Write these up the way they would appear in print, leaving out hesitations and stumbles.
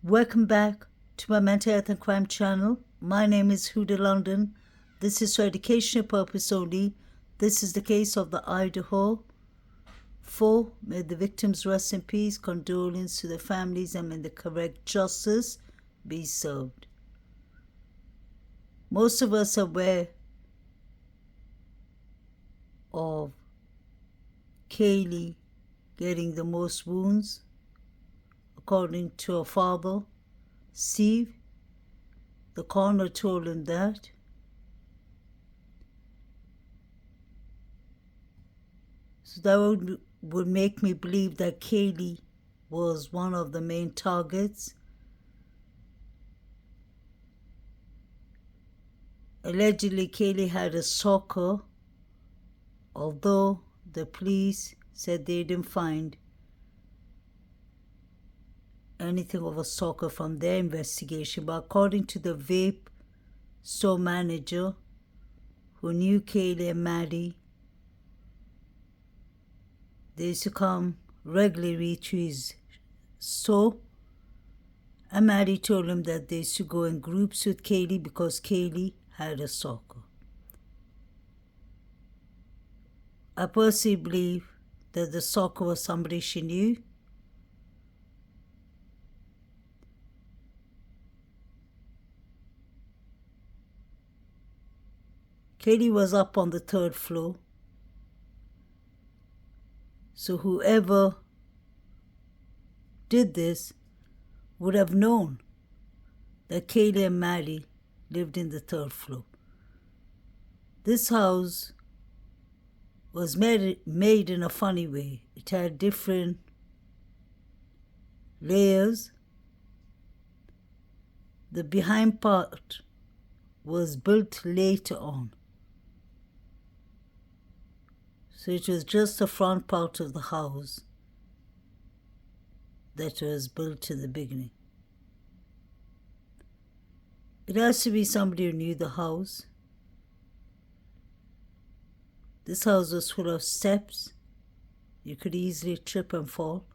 Welcome back to my mental health and crime channel. My name is Hoodie London. This is for educational purpose only. This is the case of the Idaho. 4. May the victims rest in peace. Condolence to the families and may the correct justice be served. Most of us are aware of Kaylee getting the most wounds. According to her father, Steve, the coroner told him that. So that would make me believe that Kaylee was one of the main targets. Allegedly, Kaylee had a stalker, although the police said they didn't find anything of a stalker from their investigation. But according to the vape store manager who knew Kaylee and Maddie, they used to come regularly to his store, and Maddie told him that they used to go in groups with Kaylee because Kaylee had a stalker. I personally believe that the stalker was somebody she knew. Kaylee was up on the 3rd floor. So whoever did this would have known that Kaylee and Maddie lived in the 3rd floor. This house was made in a funny way. It had different layers. The behind part was built later on. So it was just the front part of the house that was built in the beginning. It has to be somebody who knew the house. This house was full of steps. You could easily trip and fall.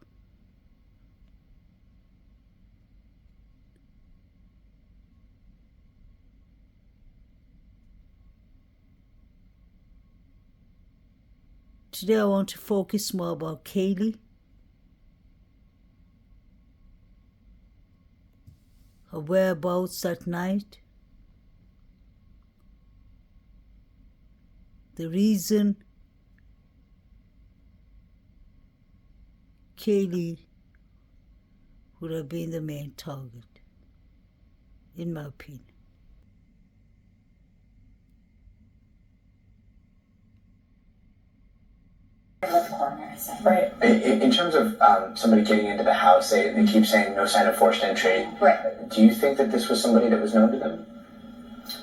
Today I want to focus more about Kaylee, her whereabouts that night, the reason Kaylee would have been the main target, in my opinion. Right. In terms of somebody getting into the house, they keep saying no sign of forced entry. Right. Do you think that this was somebody that was known to them?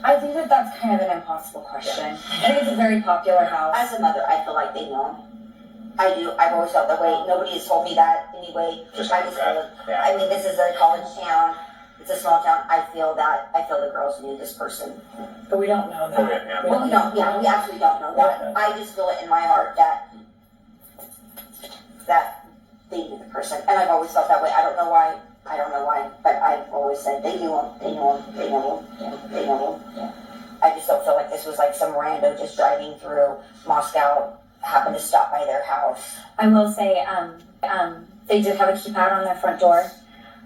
I think that that's kind of an impossible question. Yeah. I think it's a very popular house. As a mother, I feel like they know him. I do. I've always felt that way. Nobody has told me that anyway. Just I like just that. feel it. Yeah. I mean, this is a college town. It's a small town. I feel that. I feel the girls knew this person. But we don't know that. Oh, yeah. Well, we don't. Yeah, we actually don't know that. I just feel it in my heart that they knew the person, and I've always felt that way. I don't know why, but I've always said they knew him. They knew him. They know him. Yeah, they know him. Yeah. I just don't feel like this was like some rando just driving through Moscow, happened to stop by their house. I will say, they did have a keypad on their front door,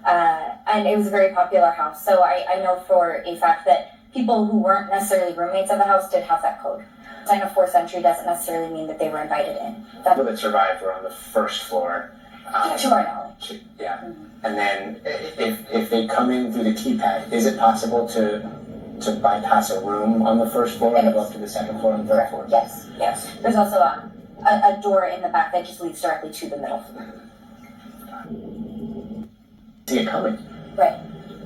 and it was a very popular house. So I know for a fact that people who weren't necessarily roommates of the house did have that code. Sign of forced entry doesn't necessarily mean that they were invited in. People that survived were on the 1st floor. To our knowledge. Yeah. Mm-hmm. And then if they come in through the keypad, is it possible to bypass a room on the 1st floor and go up to the 2nd floor and 3rd floor? Yes. Yes. There's also a door in the back that just leads directly to the middle floor. See it coming. Right.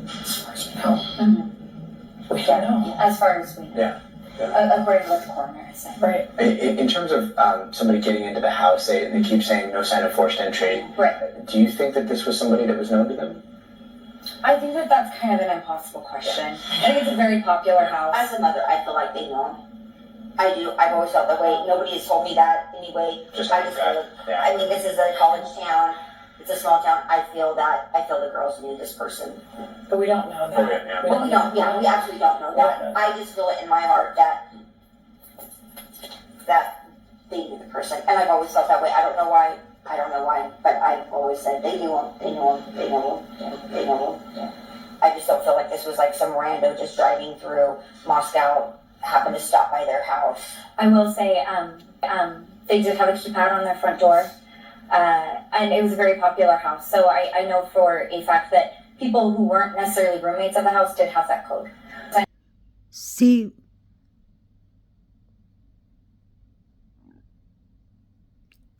As far as we know. Mm-hmm. We don't know. As far as we know. Yeah. According to what the coroner is saying. Right. In terms of somebody getting into the house, they keep saying no sign of forced entry. Right. Do you think that this was somebody that was known to them? I think that that's kind of an impossible question. Yeah. I think it's a very popular house. As a mother, I feel like they know him. I do. I've always felt that way. Nobody has told me that anyway. Just I like just that. feel it. Yeah. I mean, this is a college town. It's It's a small town. I feel the girls knew this person. But we don't know that. Okay, yeah. Well, we don't. Yeah, we actually don't know that. I just feel it in my heart that they knew the person, and I've always felt that way. I don't know why, but I've always said they knew him. They knew him. They knew him. Yeah, they knew him. Yeah. I just don't feel like this was like some rando just driving through Moscow, happened to stop by their house. I will say, they did have a keypad on their front door, and it was a very popular house. So I know for a fact that people who weren't necessarily roommates of the house did have that code. See,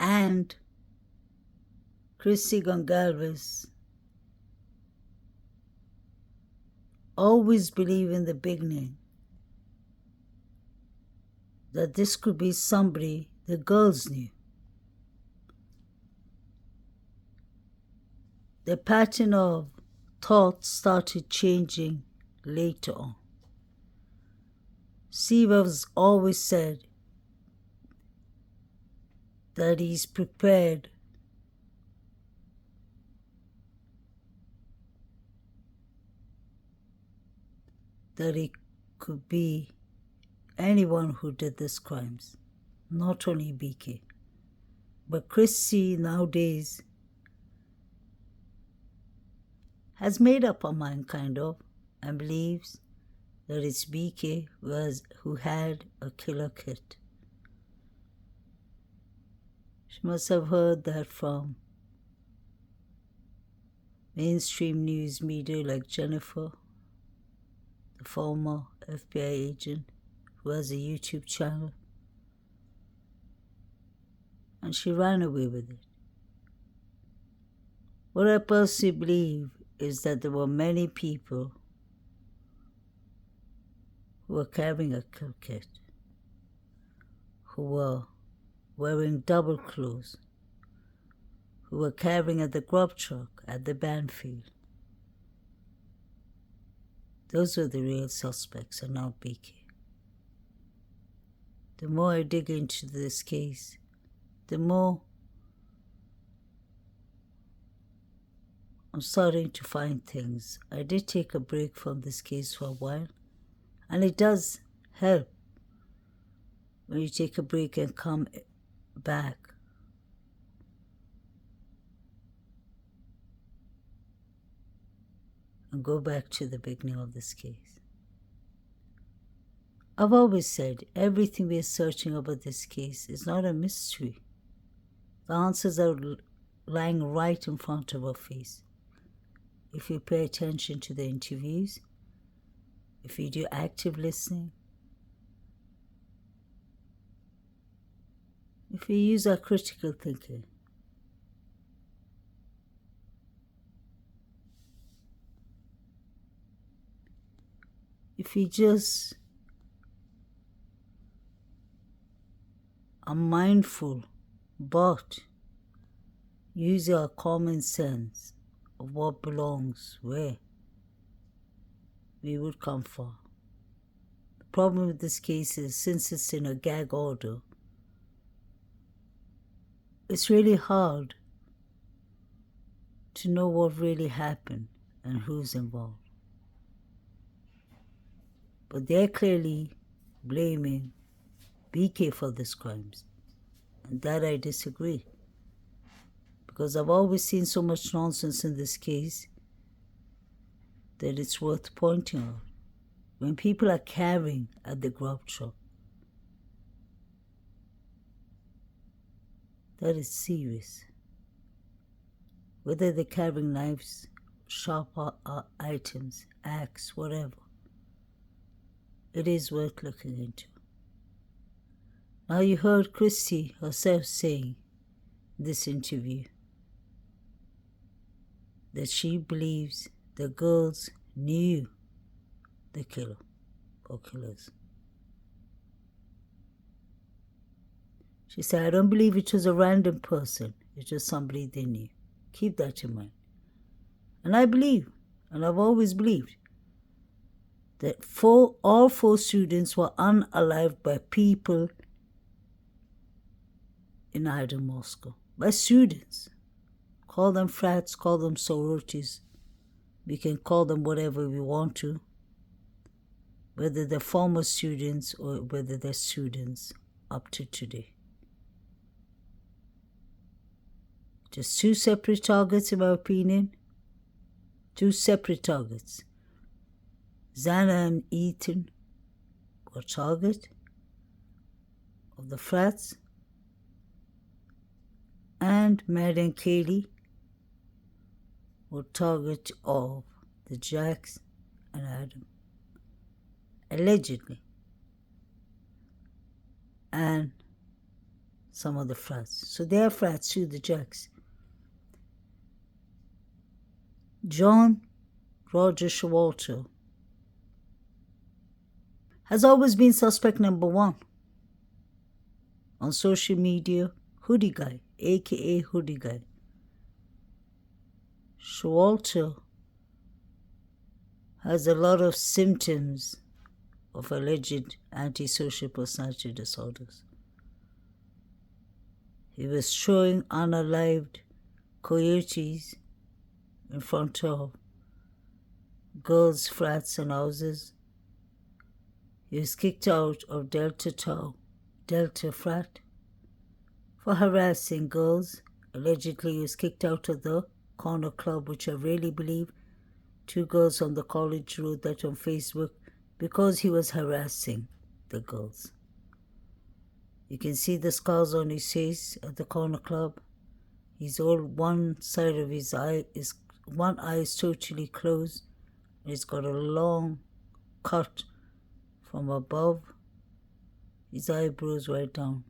and Christy Gonsalves always believe in the beginning that this could be somebody the girls knew. The pattern of thought started changing later on. Steve has always said that he's prepared that it could be anyone who did these crimes, not only BK. But Chrissy nowadays has made up her mind, kind of, and believes that it's BK who had a killer kit. She must have heard that from mainstream news media like Jennifer, the former FBI agent who has a YouTube channel, and she ran away with it. What I personally believe is that there were many people who were carrying a kill kit, who were wearing double clothes, who were carrying at the grub truck at the band field. Those were the real suspects and not BK. The more I dig into this case, the more I'm starting to find things. I did take a break from this case for a while, and it does help when you take a break and come back. And go back to the beginning of this case. I've always said everything we are searching about this case is not a mystery. The answers are lying right in front of our face. If you pay attention to the interviews, if you do active listening, if we use our critical thinking, if we just are mindful but use our common sense of what belongs where, we would come far. The problem with this case is, since it's in a gag order, it's really hard to know what really happened and who's involved. But they're clearly blaming BK for these crimes, and that I disagree. Because I've always seen so much nonsense in this case that it's worth pointing out. When people are carrying at the grub truck, that is serious. Whether they're carrying knives, sharp items, axe, whatever, it is worth looking into. Now you heard Christy herself saying in this interview that she believes the girls knew the killer or killers. She said, I don't believe it was a random person. It was somebody they knew. Keep that in mind. And I believe, and I've always believed, that all four students were unalived by people in Idaho, Moscow. By students. Call them frats, call them sororities. We can call them whatever we want to, whether they're former students or whether they're students up to today. Just two separate targets, in my opinion. Two separate targets. Xana and Ethan were target of the frats, and Maddie and Kaylee were target of the Jacks and Adam, allegedly, and some of the frats. So they are frats too, the Jacks. John Roger Showalter has always been suspect number one. On social media, Hoodie Guy, aka Hoodie Guy. Showalter has a lot of symptoms of alleged antisocial personality disorders. He was throwing unalived coyotes in front of girls' frats and houses. He was kicked out of Delta frat for harassing girls. Allegedly, he was kicked out of the Corner Club, which I really believe, two girls on the college wrote that on Facebook, because he was harassing the girls. You can see the scars on his face at the Corner Club. He's all one side of his eye, one eye is totally closed. He's got a long cut from above his eyebrows right down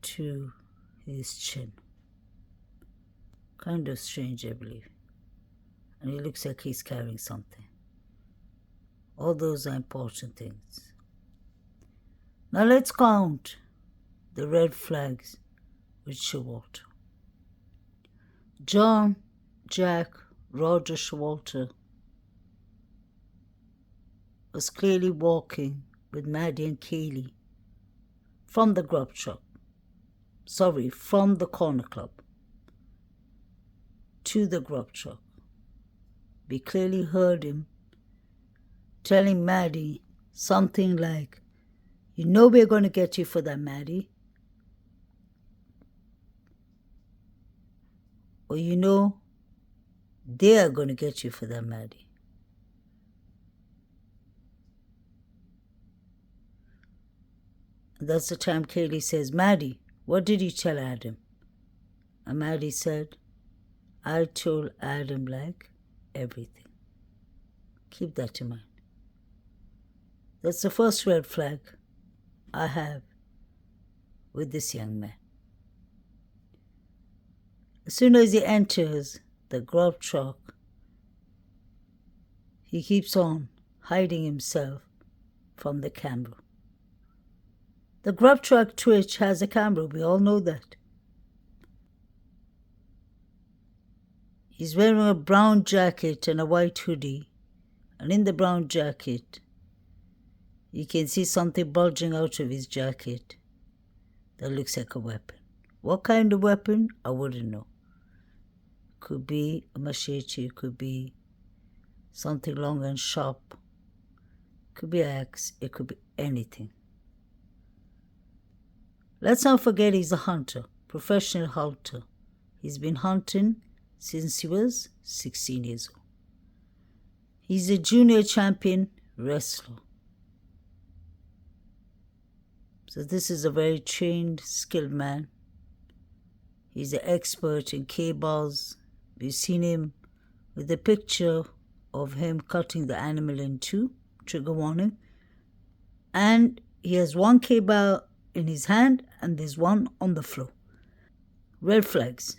to his chin. Kind of strange, I believe. And he looks like he's carrying something. All those are important things. Now let's count the red flags with Showalter. John Jack Roger Showalter was clearly walking with Maddie and Kaylee from the grub truck. From the Corner Club to the grub truck. We clearly heard him telling Maddie something like, "You know we're going to get you for that, Maddie." Or, "You know, they are going to get you for that, Maddie." And that's the time Kaylee says, "Maddie, what did you tell Adam?" And Maddie said, "I told Adam like everything." Keep that in mind. That's the first red flag I have with this young man. As soon as he enters the grub truck, he keeps on hiding himself from the camera. The grub truck Twitch has a camera, we all know that. He's wearing a brown jacket and a white hoodie, and in the brown jacket, you can see something bulging out of his jacket that looks like a weapon. What kind of weapon? I wouldn't know. Could be a machete, could be something long and sharp, could be an axe, it could be anything. Let's not forget he's a hunter, professional hunter. He's been hunting since he was 16 years old. He's a junior champion wrestler. So this is a very trained, skilled man. He's an expert in K-bars. We've seen him with a picture of him cutting the animal in two, trigger warning. And he has one K-bar in his hand and there's one on the floor. Red flags.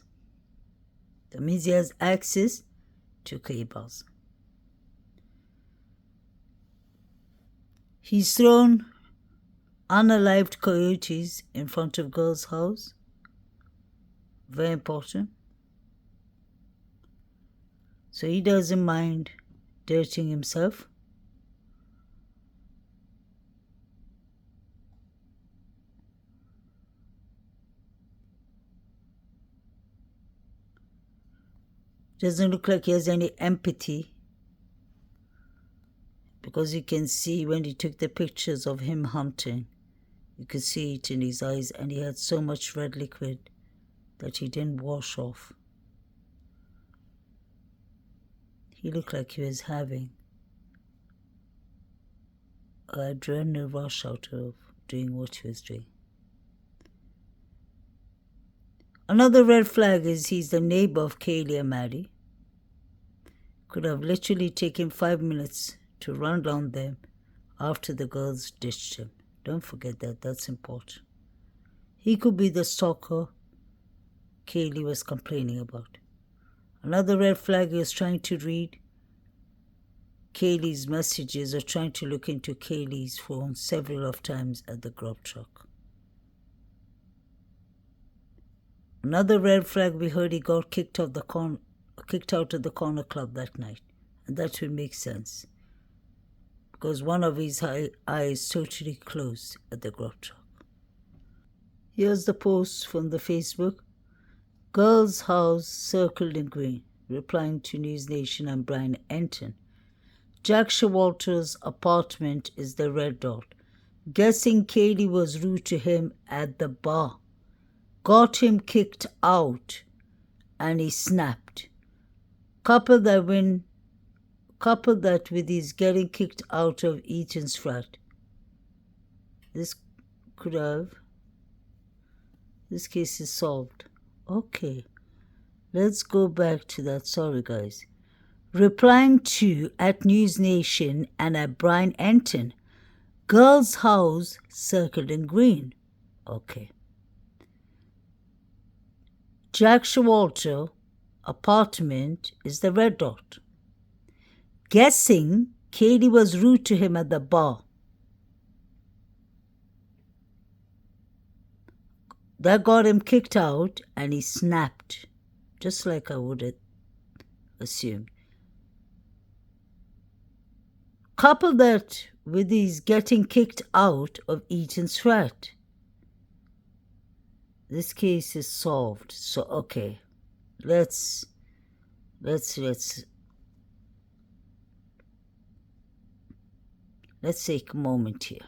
That means he has access to K-bars. He's thrown unalived coyotes in front of girls' house. Very important. So he doesn't mind dirtying himself. Doesn't look like he has any empathy, because you can see when he took the pictures of him hunting, you could see it in his eyes, and he had so much red liquid that he didn't wash off. He looked like he was having an adrenaline rush out of doing what he was doing. Another red flag is he's the neighbor of Kaylee and Maddie. Could have literally taken 5 minutes to run down them after the girls ditched him. Don't forget that, that's important. He could be the stalker Kaylee was complaining about. Another red flag is trying to read Kaylee's messages or trying to look into Kaylee's phone several of times at the grub truck. Another red flag, we heard he got kicked out of the corner club that night. And that would make sense, because one of his eyes totally closed at the grub truck. Here's the post from the Facebook. Girl's house circled in green, replying to News Nation and Brian Enton. Jack Showalter's apartment is the red dot. Guessing Kaylee was rude to him at the bar. Got him kicked out and he snapped. Couple that with his getting kicked out of Eaton's frat. This case is solved. Okay, let's go back to that. Sorry guys. Replying to at News Nation and at Brian Enton. Girl's house circled in green. Okay. Jack Showalter apartment is the red dot. Guessing Kaylee was rude to him at the bar. That got him kicked out and he snapped, just like I would have assumed. Couple that with his getting kicked out of Eaton's frat. This case is solved. So okay, let's take a moment here.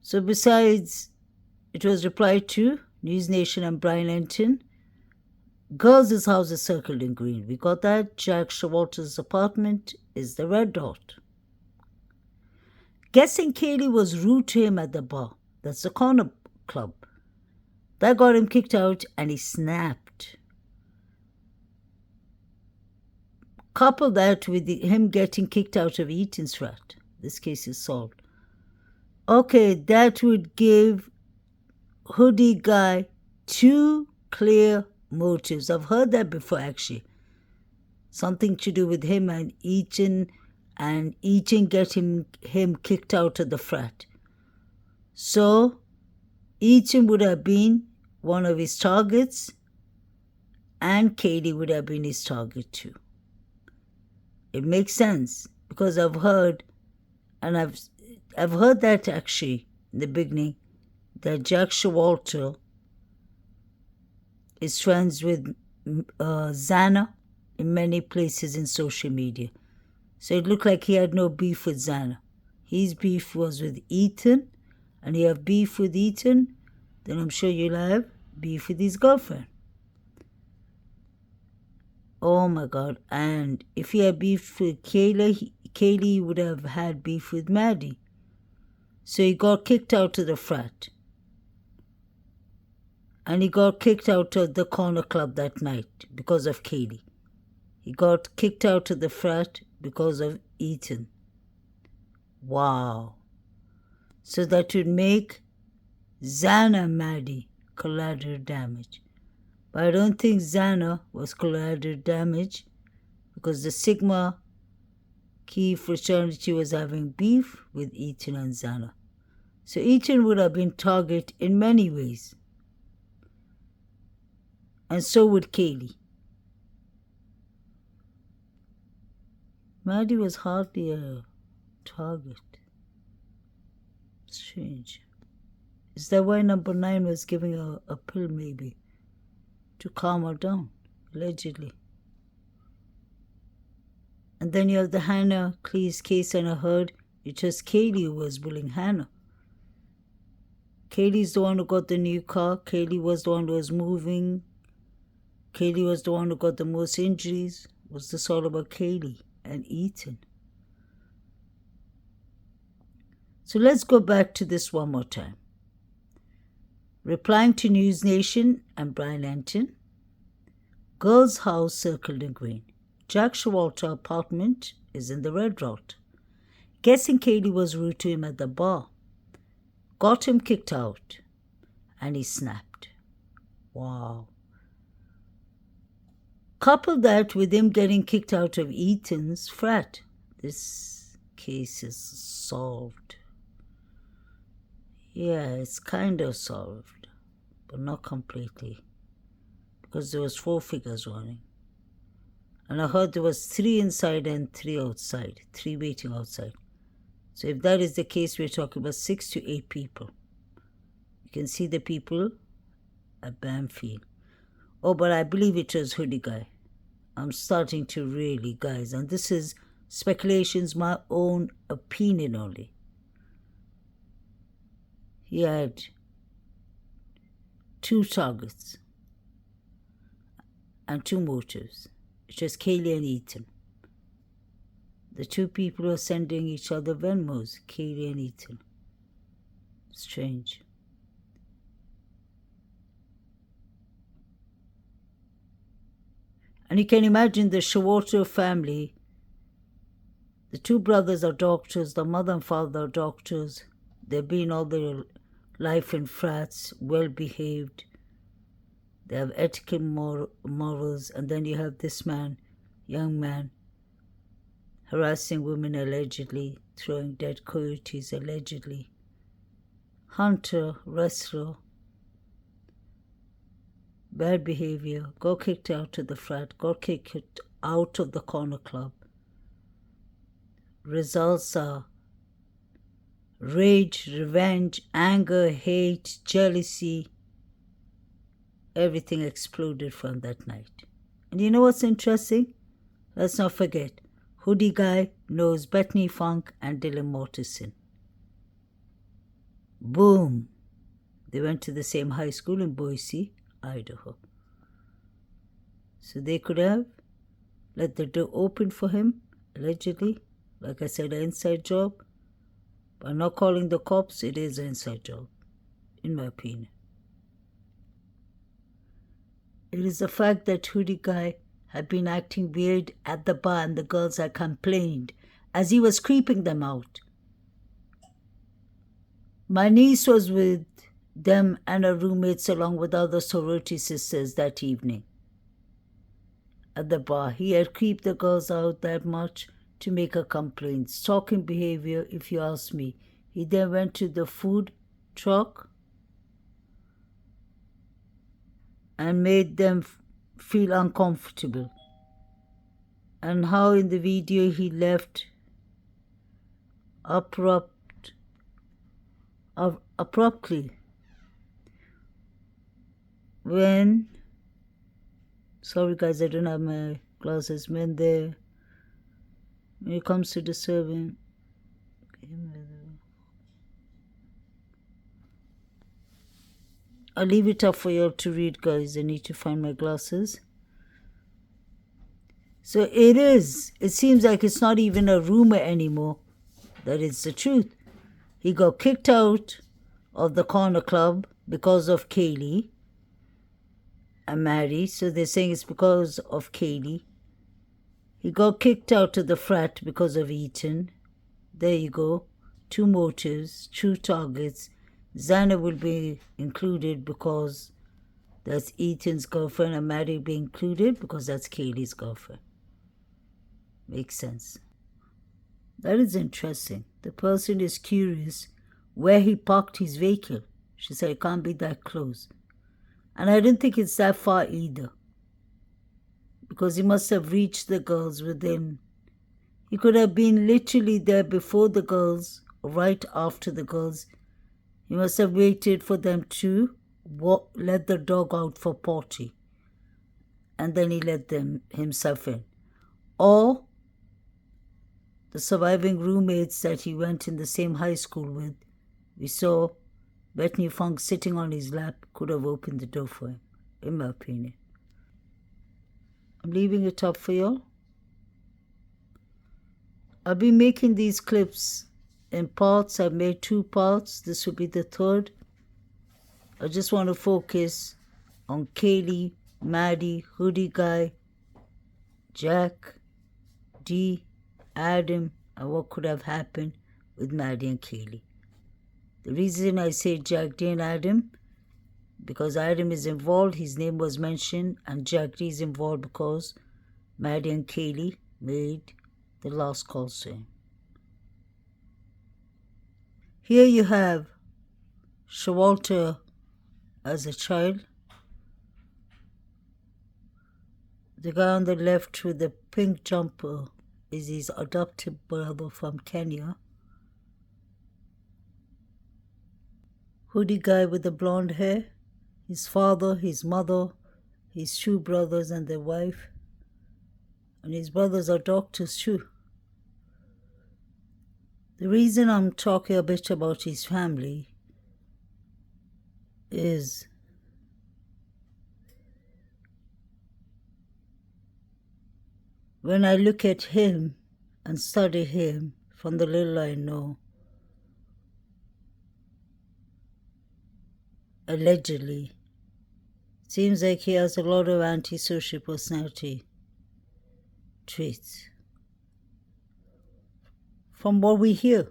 So besides, it was replied to News Nation and Brian Enton. Girls' house is circled in green. We got that. Jack Showalter's apartment is the red dot. Guessing Kaylee was rude to him at the bar. That's the corner club. That got him kicked out and he snapped. Couple that with him getting kicked out of Eaton's frat. This case is solved. Okay, that would give Hoodie Guy 2 clear motives. I've heard that before actually. Something to do with him and Eaton getting him kicked out of the frat. So Eaton would have been one of his targets and Kaylee would have been his target too. It makes sense because I've heard that actually in the beginning, that Jack Showalter is friends with Xana in many places in social media. So it looked like he had no beef with Xana. His beef was with Ethan, and you have beef with Ethan, then I'm sure you'll have beef with his girlfriend. Oh my God. And if he had beef with Kaylee would have had beef with Maddie. So he got kicked out of the frat. And he got kicked out of the corner club that night because of Kaylee. He got kicked out of the frat because of Ethan. Wow. So that would make Xana and Maddie collateral damage. But I don't think Xana was collateral damage because the Sigma Key fraternity was having beef with Ethan and Xana. So Ethan would have been target in many ways. And so would Kaylee. Maddie was hardly a target. Strange. Is that why number 9 was giving her a pill maybe to calm her down? allegedly. And then you have the Hannah Cleese case, and I heard it was Kaylee who was bullying Hannah. Kaylee's the one who got the new car. Kaylee was the one who was moving. Kaylee was the one who got the most injuries. Was this all about Kaylee and Ethan? So let's go back to this one more time. Replying to News Nation and Brian Anton. Girl's house circled in green. Jack Showalter apartment is in the red dot. Guessing Kaylee was rude to him at the bar. Got him kicked out. And he snapped. Wow. Couple that with him getting kicked out of Ethan's frat. This case is solved. Yeah, it's kind of solved, but not completely, because there was 4 figures running. And I heard there was 3 inside and 3 outside, 3 waiting outside. So if that is the case, we're talking about 6 to 8 people. You can see the people at Banfield. Oh, but I believe it was Hoodie Guy. I'm starting to really, guys, and this is speculations, my own opinion only. He had 2 targets and 2 motives. It was Kaylee and Ethan. The 2 people are sending each other Venmos, Kaylee and Ethan. Strange. And you can imagine the Showalter family. The 2 brothers are doctors, the mother and father are doctors. They've been all their life in frats, well behaved. They have ethical morals, and then you have this man, young man, harassing women allegedly, throwing dead coyotes allegedly. Hunter, wrestler, bad behavior, got kicked out of the frat, got kicked out of the corner club. Results are rage, revenge, anger, hate, jealousy. Everything exploded from that night. And you know what's interesting? Let's not forget, Hoodie Guy knows Bethany Funk and Dylan Mortensen. Boom! They went to the same high school in Boise, Idaho. So they could have let the door open for him, allegedly. Like I said, an inside job. By not calling the cops, it is an inside job, in my opinion. It is the fact that Hoodie Guy had been acting weird at the bar and the girls had complained as he was creeping them out. My niece was with them and her roommates along with other sorority sisters that evening. At the bar, he had creeped the girls out that much to make her complaints. Stalking behavior, if you ask me. He then went to the food truck and made them feel uncomfortable. And how in the video he left abruptly when, sorry guys, I don't have my glasses, when it comes to the serving, I'll leave it up for you all to read, guys. I need to find my glasses. So it seems like it's not even a rumor anymore, that it's the truth. He got kicked out of the corner club because of Kaylee and Mary, so they're saying it's because of Kaylee. He got kicked out of the frat because of Ethan. There you go. 2 motives, 2 targets. Xana will be included because that's Ethan's girlfriend, and Mary will be included because that's Kaylee's girlfriend. Makes sense. That is interesting. The person is curious where he parked his vehicle. She said it can't be that close. And I don't think it's that far either, because he must have reached the girls within. He could have been literally there before the girls, right after the girls. He must have waited for them to let the dog out for potty. and then he let himself in. Or the surviving roommates that he went in the same high school with, we saw Bethany Funk sitting on his lap, could have opened the door for him, in my opinion. I'm leaving it up for y'all. I'll be making these clips in parts. I've made 2 parts. This will be the 3rd. I just want to focus on Kaylee, Maddie, Hoodie Guy, Jack, Dee, Adam, and what could have happened with Maddie and Kaylee. The reason I say Jack, Dee, and Adam, because Adam is involved, his name was mentioned, and Jack Dee is involved because Maddie and Kaylee made the last call to him. Here you have Shawalter as a child. The guy on the left with the pink jumper is his adopted brother from Kenya. Hoodie Guy with the blonde hair, his father, his mother, his 2 brothers and their wife. And his brothers are doctors too. The reason I'm talking a bit about his family is when I look at him and study him from the little I know, allegedly, it seems like he has a lot of antisocial personality traits. From what we hear,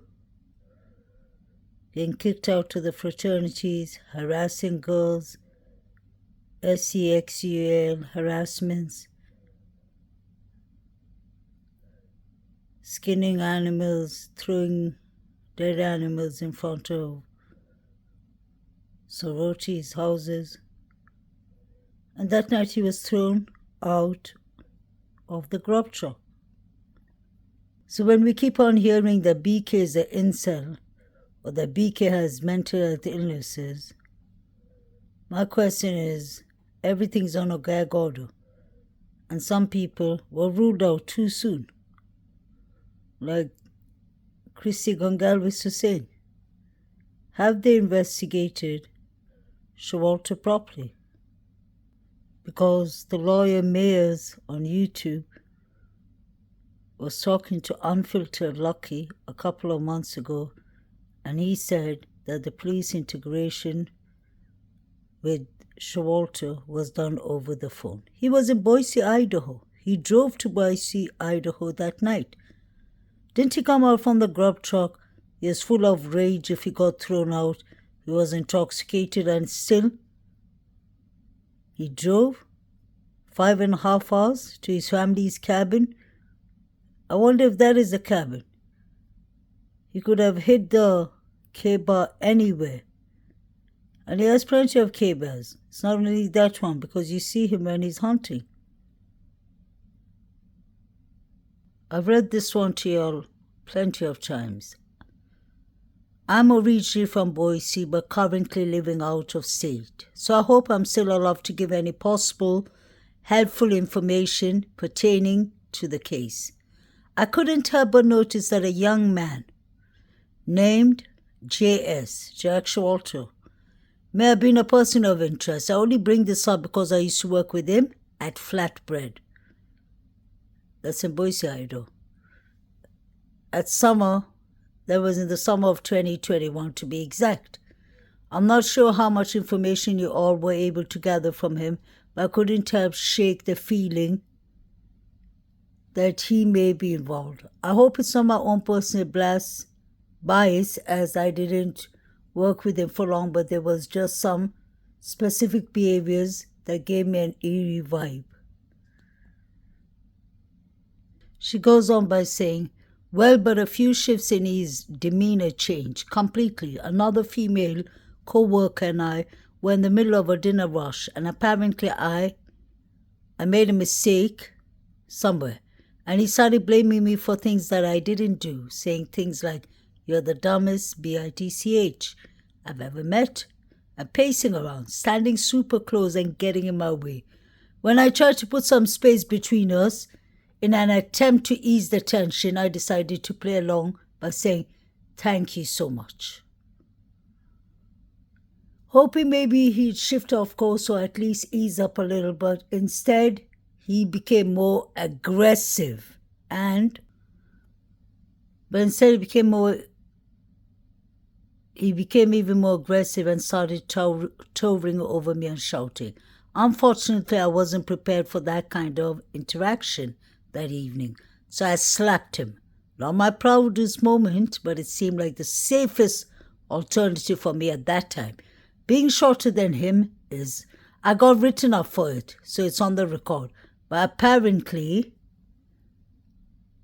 getting kicked out to the fraternities, harassing girls, SEXUL harassments, skinning animals, throwing dead animals in front of sororities' houses. And that night he was thrown out of the grub truck. So when we keep on hearing that BK is an incel, or that BK has mental health illnesses, my question is, everything's on a gag order, and some people were ruled out too soon. Like Christy Gongalves was saying, have they investigated Shawalter properly? Because the lawyer Mayers on YouTube was talking to Unfiltered Lucky a couple of months ago, and he said that the police integration with Shawalter was done over the phone. He was in Boise, Idaho. He drove to Boise, Idaho that night. Didn't he come out from the grub truck? He was full of rage if he got thrown out. He was intoxicated, and still he drove 5.5 hours to his family's cabin. I wonder if that is the cabin. He could have hit the K-bar anywhere. And he has plenty of K-bars. It's not only that one, because you see him when he's hunting. I've read this one to y'all plenty of times. I'm originally from Boise, but currently living out of state. So I hope I'm still allowed to give any possible helpful information pertaining to the case. I couldn't help but notice that a young man named J.S., Jack Shawalter, may have been a person of interest. I only bring this up because I used to work with him at Flatbread. That's in Boise, Idaho. That was in the summer of 2021 to be exact. I'm not sure how much information you all were able to gather from him, but I couldn't help shake the feeling that he may be involved. I hope it's not my own personal bias, as I didn't work with him for long, but there was just some specific behaviors that gave me an eerie vibe. She goes on by saying, well, but a few shifts in his demeanor changed completely. Another female co-worker and I were in the middle of a dinner rush, and apparently I made a mistake somewhere. And he started blaming me for things that I didn't do, saying things like, you're the dumbest bitch I've ever met, and pacing around, standing super close and getting in my way. When I tried to put some space between us, in an attempt to ease the tension, I decided to play along by saying, "Thank you so much," hoping maybe he'd shift off course or at least ease up a little, but instead he became more aggressive he became even more aggressive and started towering over me and shouting. Unfortunately, I wasn't prepared for that kind of interaction that evening, so I slapped him. Not my proudest moment, but it seemed like the safest alternative for me at that time. Being shorter than him is... I got written up for it, so it's on the record. But apparently,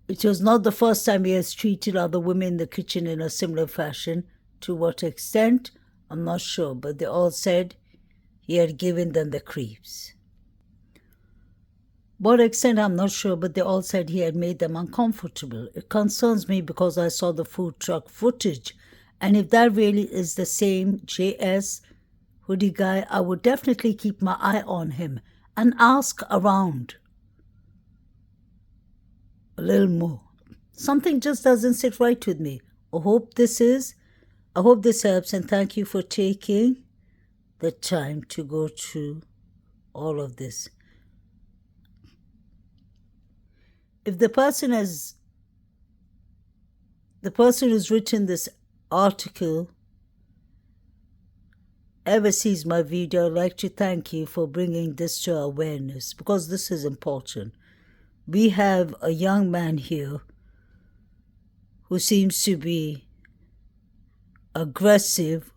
it was not the first time he has treated other women in the kitchen in a similar fashion. To what extent, I'm not sure, but they all said he had given them the creeps. What extent, I'm not sure, but they all said he had made them uncomfortable. It concerns me because I saw the food truck footage, and if that really is the same JS Hoodie Guy, I would definitely keep my eye on him and ask around a little more. Something just doesn't sit right with me. I hope this helps, and thank you for taking the time to go through all of this. If the person who's written this article ever sees my video, I'd like to thank you for bringing this to our awareness, because this is important. We have a young man here who seems to be aggressive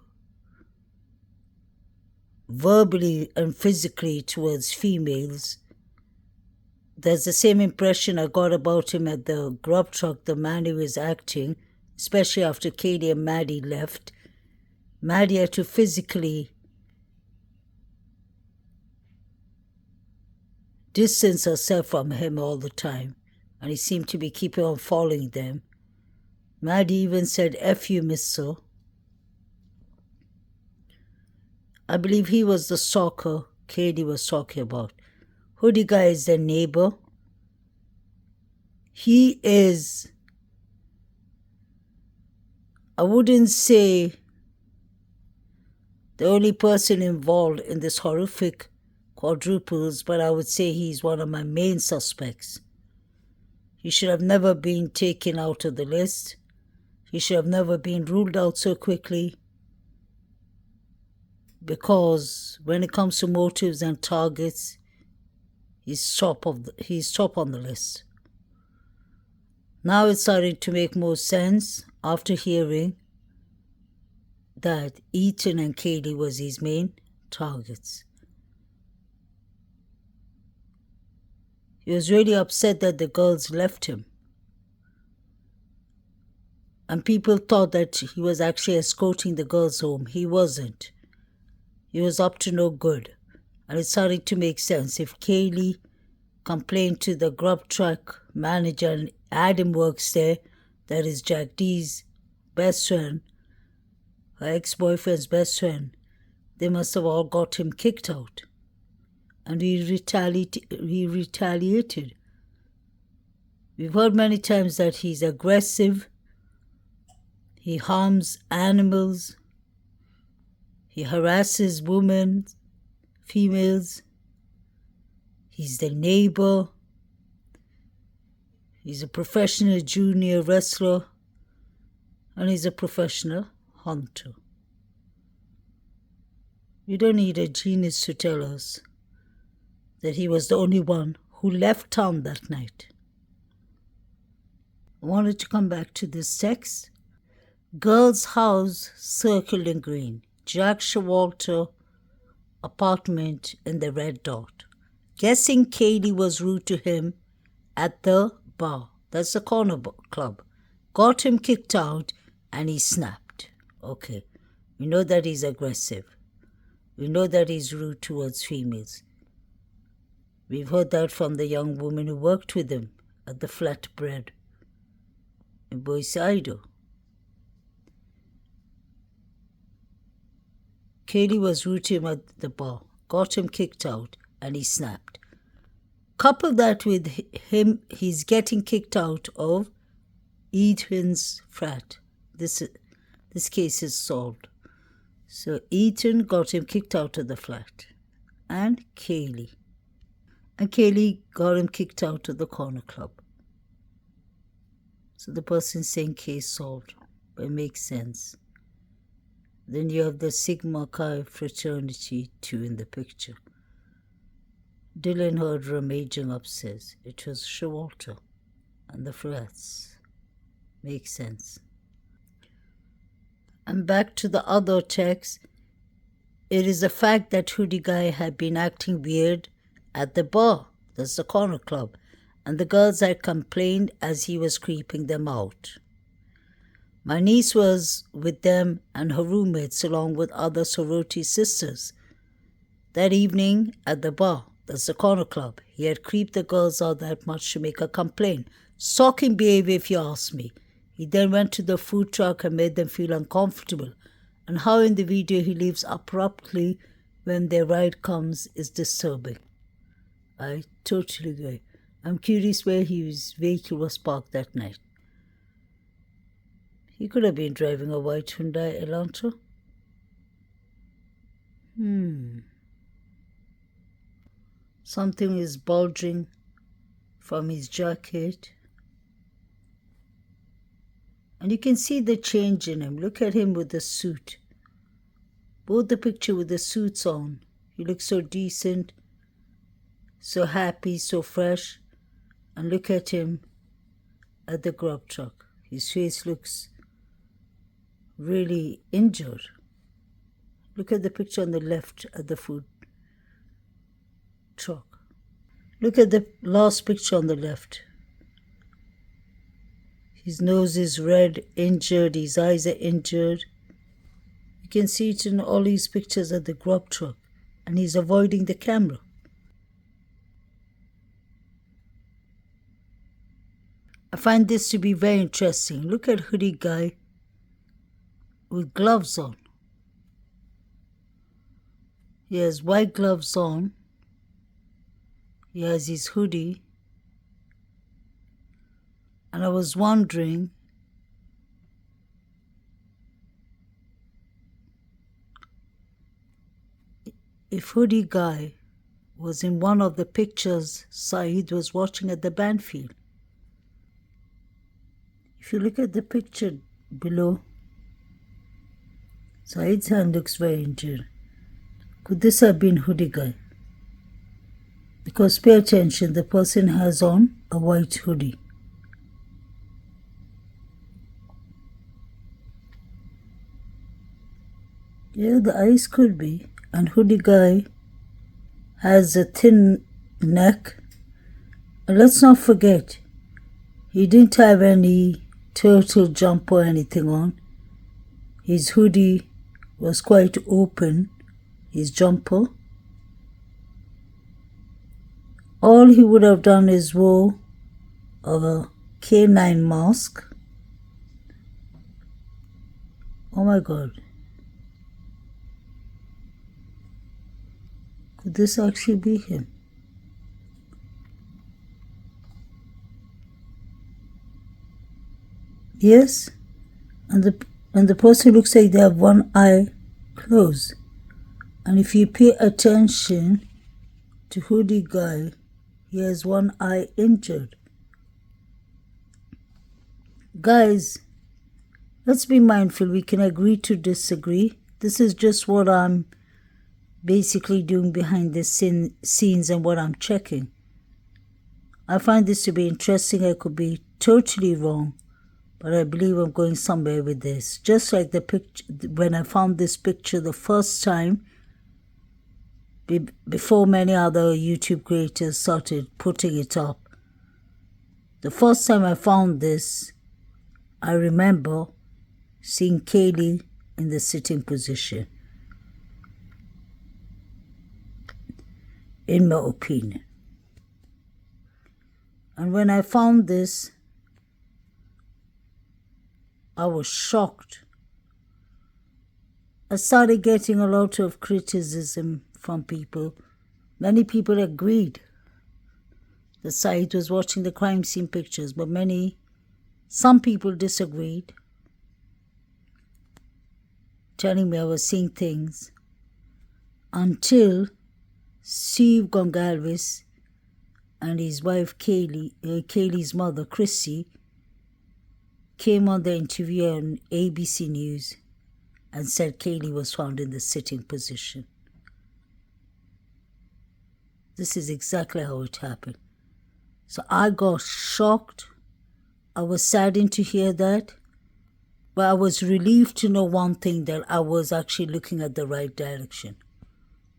verbally and physically towards females. There's the same impression I got about him at the grub truck, the man who was acting, especially after Kaylee and Maddie left. Maddie had to physically distance herself from him all the time, and he seemed to be keeping on following them. Maddie even said, "F you, mister." I believe he was the stalker Kaylee was talking about. Hoodie Guy is their neighbor. He is, I wouldn't say the only person involved in this horrific quadruples, but I would say he's one of my main suspects. He should have never been taken out of the list. He should have never been ruled out so quickly, because when it comes to motives and targets, he's top on the list. Now it's starting to make more sense after hearing that Ethan and Kaylee was his main targets. He was really upset that the girls left him. And people thought that he was actually escorting the girls home. He wasn't. He was up to no good. And it's starting to make sense. If Kaylee complained to the grub truck manager and Adam works there, that is Jack D's best friend, her ex-boyfriend's best friend, they must have all got him kicked out. And he retaliated. We've heard many times that he's aggressive, he harms animals, he harasses women, females, he's the neighbor, he's a professional junior wrestler, and he's a professional hunter. We don't need a genius to tell us that he was the only one who left town that night. I wanted to come back to this text. Girl's house circled in green. Jack Showalter apartment in the red dot. Guessing Kaylee was rude to him at the bar. That's the corner club. Got him kicked out and he snapped. Okay, we know that he's aggressive. We know that he's rude towards females. We've heard that from the young woman who worked with him at the flatbread in Boise, Idaho. Kaylee was rude to him at the bar, got him kicked out, and he snapped. couple that with him, he's getting kicked out of Ethan's frat. This case is solved. So Ethan got him kicked out of the flat. And Kaylee. And Kaylee got him kicked out of the corner club. So the person saying case solved. But it makes sense. Then you have the Sigma Chi fraternity too in the picture. Dylan heard rummaging upstairs. It was Showalter and the FRATs. Makes sense. And back to the other text. It is the fact that Hoodie Guy had been acting weird at the bar. That's the corner club. And the girls had complained as he was creeping them out. My niece was with them and her roommates along with other sorority sisters. That evening at the bar, that's the corner club, he had creeped the girls out that much to make a complaint. Shocking behavior if you ask me. He then went to the food truck and made them feel uncomfortable. And how in the video he leaves abruptly when their ride comes is disturbing. I totally agree. I'm curious where his vehicle was parked that night. He could have been driving a white Hyundai Elantra. Something is bulging from his jacket. And you can see the change in him. Look at him with the suit. Both the picture with the suits on. He looks so decent, so happy, so fresh. And look at him at the grub truck. His face looks really injured. Look at the picture on the left at the food truck. Look at the last picture on the left. His nose is red, injured, his eyes are injured. You can see it in all these pictures at the grub truck. And he's avoiding the camera. I find this to be very interesting. Look at Hoodie Guy with gloves on. He has white gloves on. He has his hoodie. And I was wondering if Hoodie Guy was in one of the pictures Saeed was watching at the band field. If you look at the picture below, Saeed's hand looks very injured. Could this have been Hoodie Guy? Because pay attention, the person has on a white hoodie. Yeah, the eyes could be. And Hoodie Guy has a thin neck. And let's not forget, he didn't have any turtle jumper or anything on. His hoodie was quite open, his jumper. All he would have done is wore a K9 mask. Oh my God. Could this actually be him? Yes, and the person looks like they have one eye closed. And if you pay attention to Hoodie Guy, he has one eye injured. Guys, let's be mindful. We can agree to disagree. This is just what I'm basically doing behind the scenes and what I'm checking. I find this to be interesting. I could be totally wrong, but I believe I'm going somewhere with this. Just like the picture, when I found this picture the first time, before many other YouTube creators started putting it up. The first time I found this, I remember seeing Kaylee in the sitting position. In my opinion. And when I found this, I was shocked. I started getting a lot of criticism from people. Many people agreed. the side was watching the crime scene pictures, but some people disagreed, telling me I was seeing things, until Steve Gongalves and his wife Kaylee's mother Chrissy, came on the interview on ABC News and said Kaylee was found in the sitting position. This is exactly how it happened. So I got shocked. I was saddened to hear that, but I was relieved to know one thing, that I was actually looking at the right direction.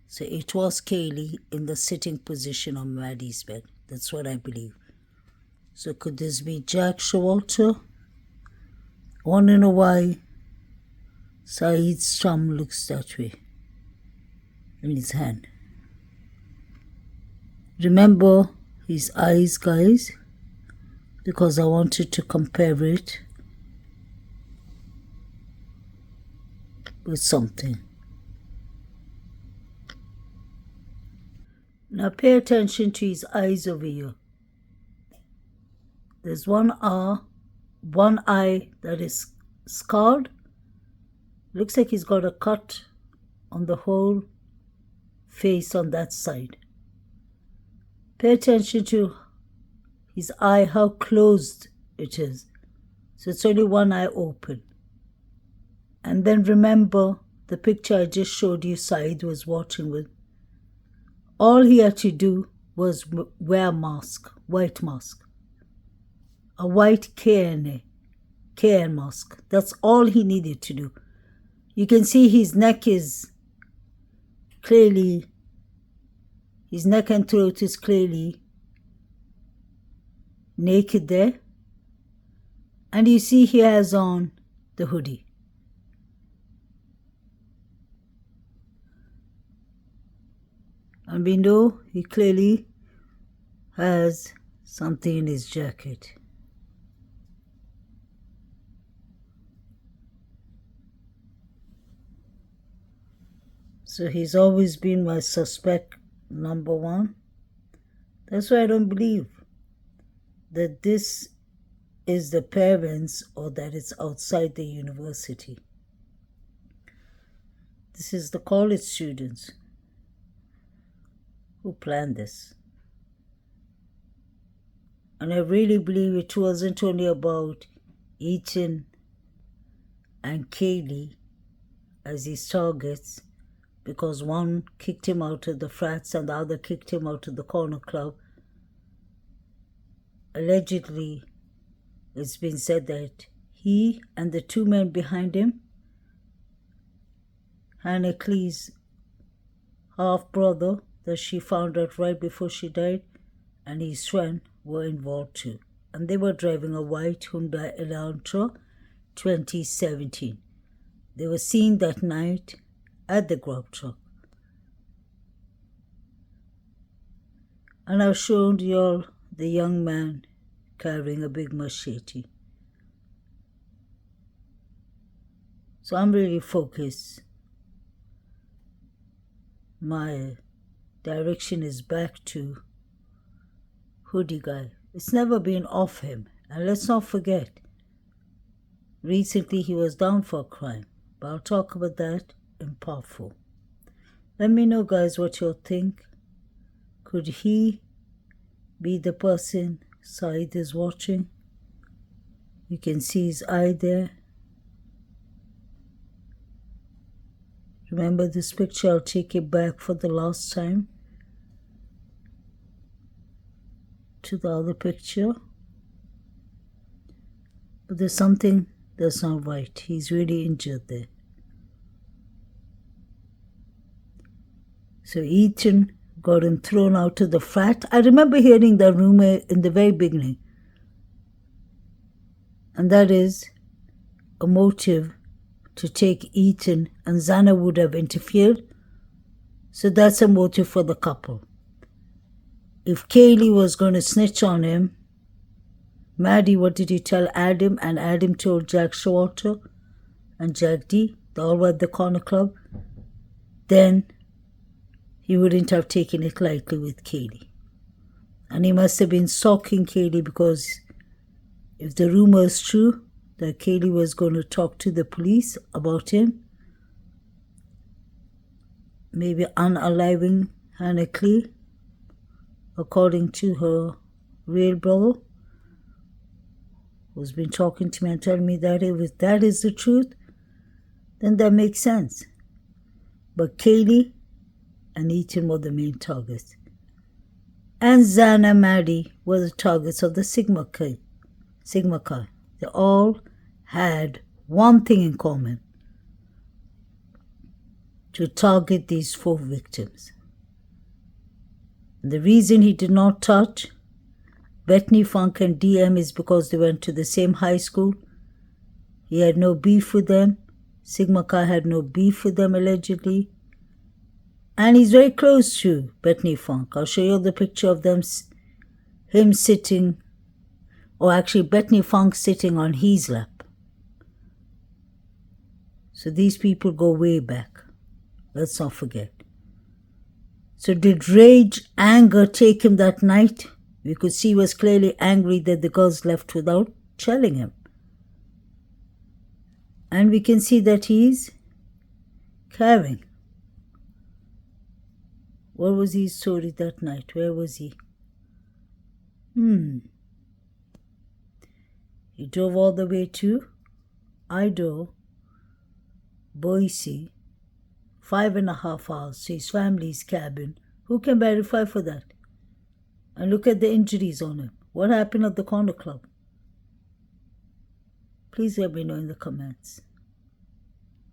So it was Kaylee in the sitting position on Maddie's bed. That's what I believe. So could this be Jack Showalter? I want to know why Saeed's thumb looks that way in his hand. Remember his eyes, guys, because I wanted to compare it with something. Now pay attention to his eyes over here. There's one eye that is scarred. Looks like he's got a cut on the whole face on that side. Pay attention to his eye, how closed it is. So it's only one eye open. And then remember the picture I just showed you Saeed was watching with. All he had to do was wear a mask, white mask. A white KN mask. That's all he needed to do. You can see his neck is clearly, his neck and throat is clearly naked there. And you see he has on the hoodie. And we know he clearly has something in his jacket. So he's always been my suspect number one. That's why I don't believe that this is the parents or that it's outside the university. This is the college students who planned this. And I really believe it wasn't only about Ethan and Kaylee as his targets, because one kicked him out of the frats and the other kicked him out of the corner club. Allegedly, it's been said that he and the two men behind him, Hannah Clee's half-brother that she found out right before she died, and his friend were involved too. And they were driving a white Hyundai Elantra 2017. They were seen that night at the grub truck. And I've shown you all the young man carrying a big machete. So I'm really focused. My direction is back to Hoodie Guy. It's never been off him. And let's not forget, recently he was down for a crime. But I'll talk about that in part 4. Let me know, guys, what you think. Could he be the person Saeed is watching? You can see his eye there. Remember this picture? I'll take it back for the last time to the other picture. But there's something that's not right. He's really injured there. So Ethan got him thrown out of the frat. I remember hearing that rumor in the very beginning. And that is a motive to take Ethan, and Zana would have interfered. So that's a motive for the couple. If Kaylee was going to snitch on him, Maddie, what did he tell Adam? And Adam told Jack Showalter and Jack D. They all were at the corner club. Then he wouldn't have taken it lightly with Kaylee. And he must have been stalking Kaylee, because if the rumor is true that Kaylee was going to talk to the police about him, maybe unaliving Hannah Clay, according to her real brother, who's been talking to me and telling me that if that is the truth, then that makes sense. But Kaylee and Ethan were the main targets. And Zan and Maddie were the targets of the Sigma Chi. They all had one thing in common: to target these 4 victims. And the reason he did not touch Bethany Funk and DM is because they went to the same high school. He had no beef with them. Sigma Chi had no beef with them, allegedly. And he's very close to Bethany Funk. I'll show you the picture of him sitting, or actually Bethany Funk sitting on his lap. So these people go way back. Let's not forget. So did rage, anger take him that night? We could see he was clearly angry that the girls left without telling him. And we can see that he's caring. What was his story that night? Where was he? He drove all the way to Idaho, Boise, 5.5 hours to his family's cabin. Who can verify for that? And look at the injuries on him. What happened at the corner club? Please let me know in the comments.